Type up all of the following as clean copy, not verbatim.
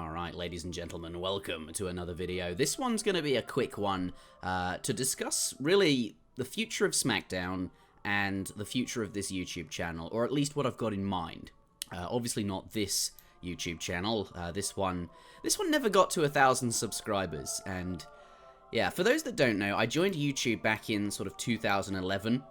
Alright, ladies and gentlemen, welcome to another video. This one's going to be a quick one to discuss, really, the future of Smackdown and the future of this YouTube channel, or at least what I've got in mind. Obviously not this YouTube channel. This one never got to 1,000 subscribers, and yeah, for those that don't know, I joined YouTube back in sort of 2011.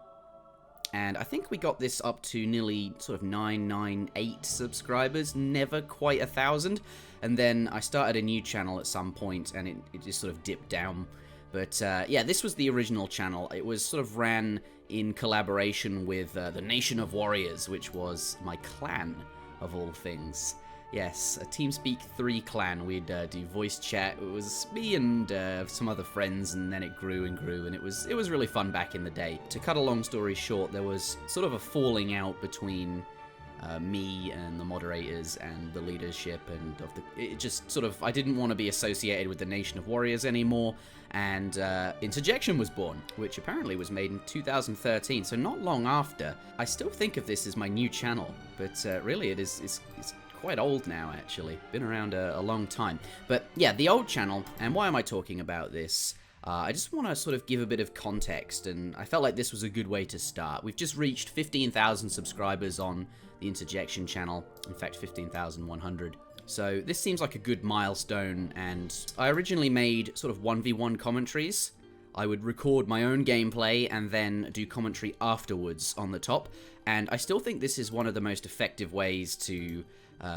And I think we got this up to nearly sort of 998 subscribers, never quite 1,000. And then I started a new channel at some point, and it just sort of dipped down. But yeah, this was the original channel. It was sort of ran in collaboration with the Nation of Warriors, which was my clan, of all things. Yes, a TeamSpeak 3 clan. We'd do voice chat. It was me and some other friends, and then it grew and grew, and it was really fun back in the day. To cut a long story short, there was sort of a falling out between me and the moderators and the leadership, and it just sort of, I didn't want to be associated with the Nation of Warriors anymore, and Interjection was born, which apparently was made in 2013, so not long after. I still think of this as my new channel, but really it's quite old now, actually. Been around a long time. But yeah, the old channel, and why am I talking about this? I just want to sort of give a bit of context, and I felt like this was a good way to start. We've just reached 15,000 subscribers on the Interjection channel. In fact, 15,100. So this seems like a good milestone, and I originally made sort of 1v1 commentaries. I would record my own gameplay and then do commentary afterwards on the top, and I still think this is one of the most effective ways to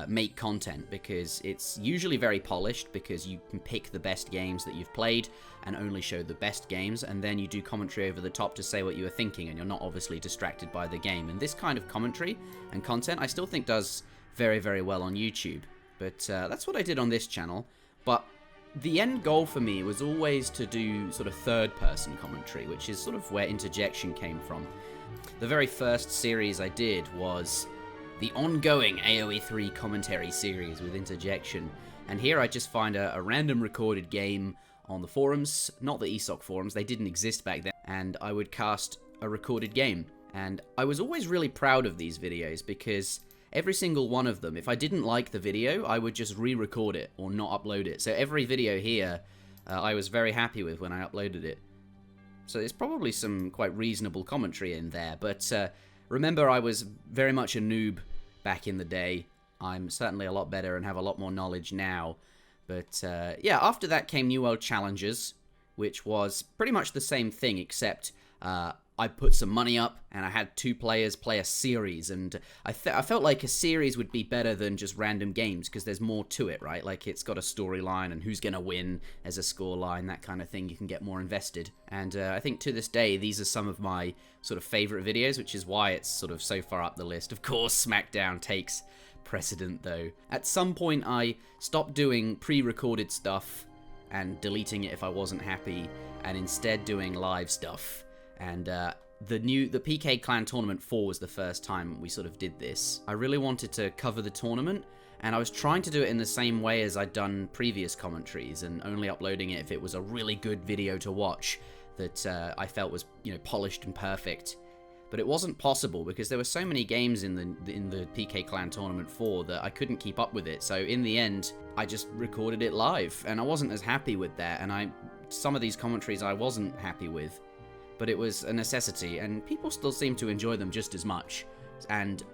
make content, because it's usually very polished, because you can pick the best games that you've played and only show the best games, and then you do commentary over the top to say what you were thinking, and you're not obviously distracted by the game. And this kind of commentary and content I still think does very, very well on YouTube. But that's what I did on this channel. But the end goal for me was always to do sort of third-person commentary, which is sort of where Interjection came from. The very first series I did was the ongoing AoE 3 commentary series with Interjection, and here I just find a random recorded game on the forums, not the ESOC forums, they didn't exist back then, and I would cast a recorded game. And I was always really proud of these videos, because every single one of them, if I didn't like the video, I would just re-record it or not upload it. So every video here, I was very happy with when I uploaded it. So there's probably some quite reasonable commentary in there, but remember, I was very much a noob back in the day. I'm certainly a lot better and have a lot more knowledge now. But yeah, after that came New World Challenges, which was pretty much the same thing, except I put some money up and I had two players play a series, and I felt like a series would be better than just random games, because there's more to it, right? Like, it's got a storyline and who's gonna win as a score line, that kind of thing. You can get more invested. And I think to this day, these are some of my sort of favorite videos, which is why it's sort of so far up the list. Of course, Smackdown takes precedent, though. At some point, I stopped doing pre-recorded stuff and deleting it if I wasn't happy, and instead doing live stuff. And the PK Clan Tournament 4 was the first time we sort of did this. I really wanted to cover the tournament, and I was trying to do it in the same way as I'd done previous commentaries, and only uploading it if it was a really good video to watch that I felt was, you know, polished and perfect. But it wasn't possible, because there were so many games in the PK Clan Tournament 4 that I couldn't keep up with it. So in the end, I just recorded it live, and I wasn't as happy with that, and some of these commentaries I wasn't happy with. But it was a necessity, and people still seem to enjoy them just as much. And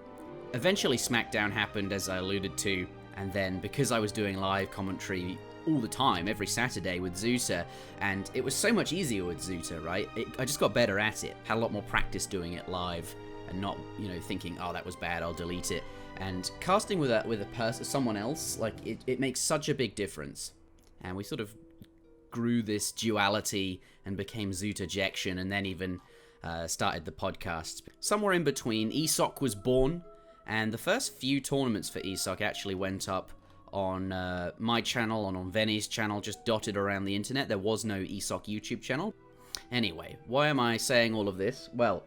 eventually Smackdown happened, as I alluded to, and then because I was doing live commentary all the time, every Saturday with Zuta, and it was so much easier with Zuta, right? I just got better at it, had a lot more practice doing it live, and not, you know, thinking, oh, that was bad, I'll delete it. And casting with a person, someone else, like, it makes such a big difference. And we sort of grew this duality and became Interjection, and then even started the podcast. Somewhere in between, ESOC was born, and the first few tournaments for ESOC actually went up on my channel and on Venny's channel, just dotted around the internet. There was no ESOC YouTube channel. Anyway, why am I saying all of this? Well,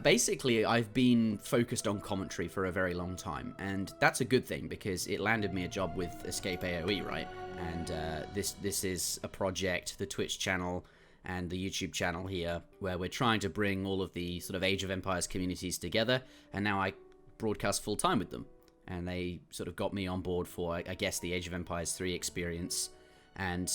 basically, I've been focused on commentary for a very long time, and that's a good thing, because it landed me a job with Escape AoE, right? And this is a project, the Twitch channel and the YouTube channel here, where we're trying to bring all of the sort of Age of Empires communities together, and now I broadcast full-time with them. and they sort of got me on board for, I guess, the Age of Empires 3 experience, and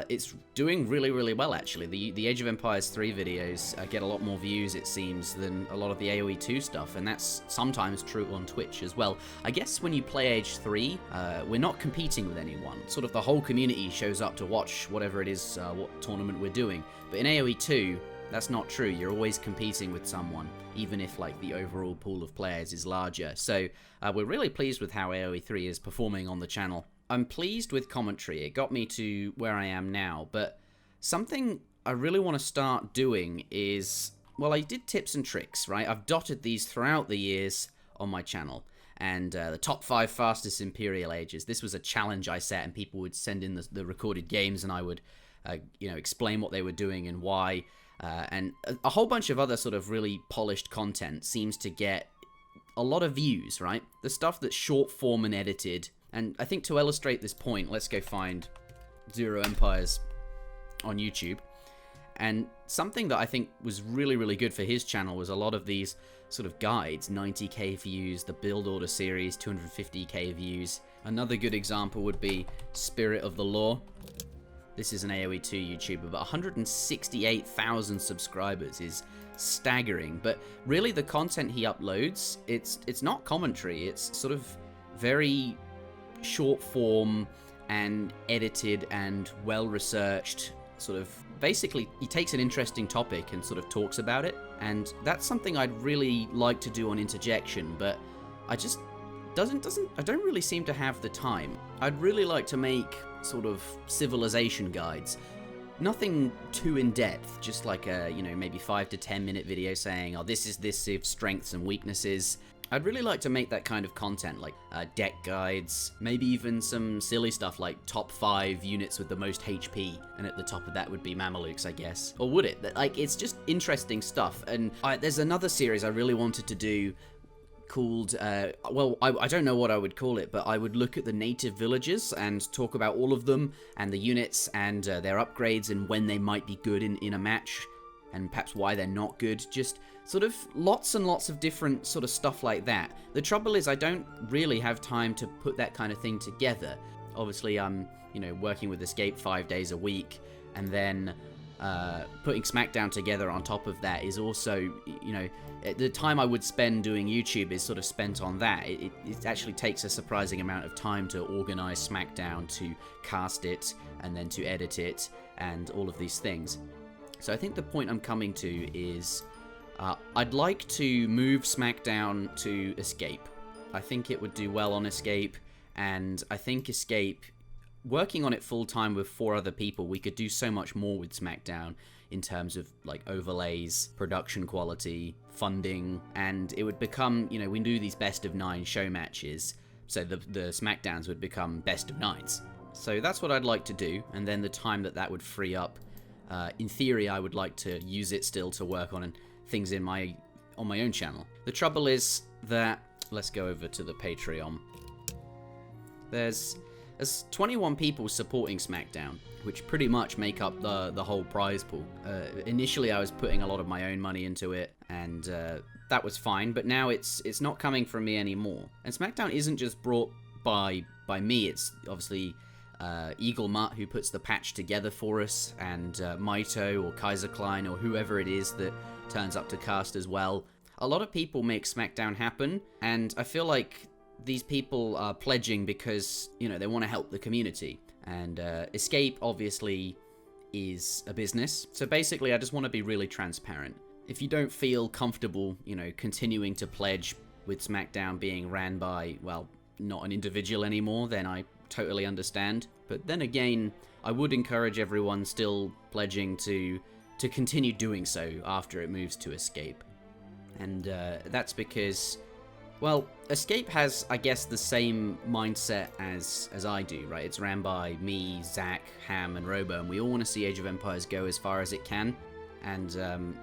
it's doing really, really well, actually. The Age of Empires 3 videos get a lot more views, it seems, than a lot of the AoE 2 stuff, and that's sometimes true on Twitch as well. I guess when you play Age 3, we're not competing with anyone. Sort of the whole community shows up to watch whatever it is, what tournament we're doing. But in AoE 2, that's not true. You're always competing with someone, even if like the overall pool of players is larger. So we're really pleased with how AoE 3 is performing on the channel. I'm pleased with commentary. It got me to where I am now, but something I really want to start doing is, well, I did tips and tricks, right? I've dotted these throughout the years on my channel, and the top 5 fastest Imperial Ages. This was a challenge I set, and people would send in the recorded games, and I would, explain what they were doing and why, and a whole bunch of other sort of really polished content seems to get a lot of views, right? The stuff that's short form and edited. And I think to illustrate this point, let's go find Zero Empires on YouTube. And something that I think was really, really good for his channel was a lot of these sort of guides, 90k views, the Build Order series, 250k views. Another good example would be Spirit of the Law. This is an AoE 2 YouTuber, but 168,000 subscribers is staggering. But really the content he uploads, it's not commentary, it's sort of very short form and edited and well researched. Sort of basically he takes an interesting topic and sort of talks about it, and that's something I'd really like to do on Interjection, but I just I don't really seem to have the time. I'd really like to make sort of civilization guides, nothing too in depth, just like a maybe 5 to 10 minute video saying, oh, this is this strengths and weaknesses. I'd really like to make that kind of content, like deck guides, maybe even some silly stuff like top 5 units with the most HP, and at the top of that would be Mamelukes, I guess. Or would it? Like, it's just interesting stuff. And there's another series I really wanted to do called, well, I don't know what I would call it, but I would look at the native villages and talk about all of them, and the units, and their upgrades, and when they might be good in a match, and perhaps why they're not good. Just sort of lots and lots of different sort of stuff like that. The trouble is I don't really have time to put that kind of thing together. Obviously I'm, working with Escape 5 days a week, and then putting Smackdown together on top of that is also, the time I would spend doing YouTube is sort of spent on that. It actually takes a surprising amount of time to organize Smackdown, to cast it, and then to edit it, and all of these things. So I think the point I'm coming to is I'd like to move Smackdown to Escape. I think it would do well on Escape, and I think Escape, working on it full-time with 4 other people, we could do so much more with Smackdown in terms of like overlays, production quality, funding, and it would become, we do these best of 9 show matches, so the Smackdowns would become best of 9s. So that's what I'd like to do, and then the time that would free up, in theory, I would like to use it still to work on things on my own channel. The trouble is that, let's go over to the Patreon. There's 21 people supporting Smackdown, which pretty much make up the whole prize pool. Initially, I was putting a lot of my own money into it, and that was fine, but now it's not coming from me anymore. And Smackdown isn't just brought by me, it's obviously Eagle Mutt who puts the patch together for us, and Maito or Kaiser Klein or whoever it is that turns up to cast as well. A lot of people make Smackdown happen, and I feel like these people are pledging because, they want to help the community. And Escape, obviously, is a business. So basically, I just want to be really transparent. If you don't feel comfortable, continuing to pledge with Smackdown being ran by, well, not an individual anymore, then I totally understand. But then again, I would encourage everyone still pledging to continue doing so after it moves to Escape. And that's because, well, Escape has, I guess, the same mindset as I do, right? It's ran by me, Zach, Ham, and Robo, and we all want to see Age of Empires go as far as it can. And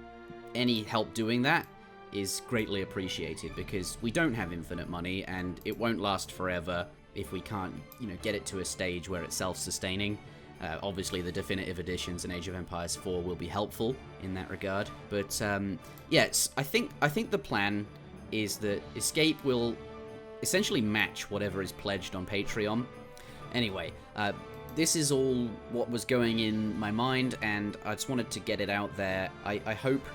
any help doing that is greatly appreciated, because we don't have infinite money, and it won't last forever if we can't, get it to a stage where it's self-sustaining. Obviously, the definitive editions in Age of Empires 4 will be helpful in that regard. But yes, I think the plan is that Escape will essentially match whatever is pledged on Patreon. Anyway, this is all what was going in my mind, and I just wanted to get it out there. I hope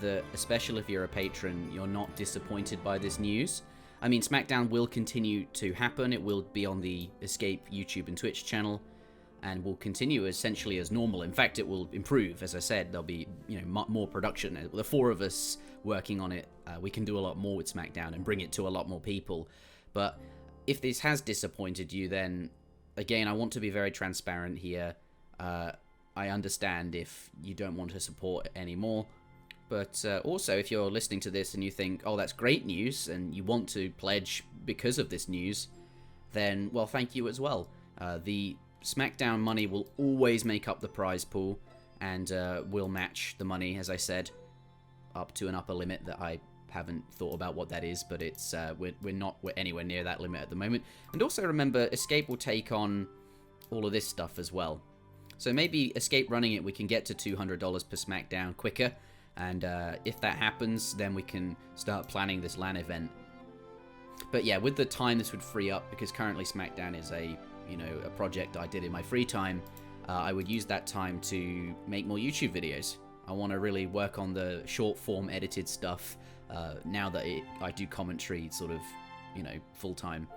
that, especially if you're a patron, you're not disappointed by this news. I mean, Smackdown will continue to happen. It will be on the Escape YouTube and Twitch channel, and will continue essentially as normal. In fact, it will improve. As I said, there'll be, you know, more production. The four of us working on it, we can do a lot more with Smackdown and bring it to a lot more people. But if this has disappointed you, then again, I want to be very transparent here. I understand if you don't want to support anymore. But also, if you're listening to this and you think, oh, that's great news, and you want to pledge because of this news, then, well, thank you as well. The Smackdown money will always make up the prize pool, and will match the money, as I said, up to an upper limit that I haven't thought about what that is, but it's we're anywhere near that limit at the moment. And also remember, Escape will take on all of this stuff as well. So maybe Escape running it, we can get to $200 per Smackdown quicker. And if that happens, then we can start planning this LAN event. But yeah, with the time this would free up, because currently Smackdown is a project I did in my free time, I would use that time to make more YouTube videos. I want to really work on the short form edited stuff now that I do commentary sort of, full time.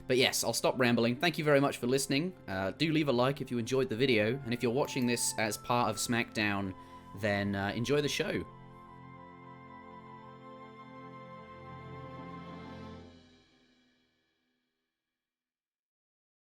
But yes, I'll stop rambling. Thank you very much for listening. Do leave a like if you enjoyed the video, and if you're watching this as part of Smackdown, then enjoy the show.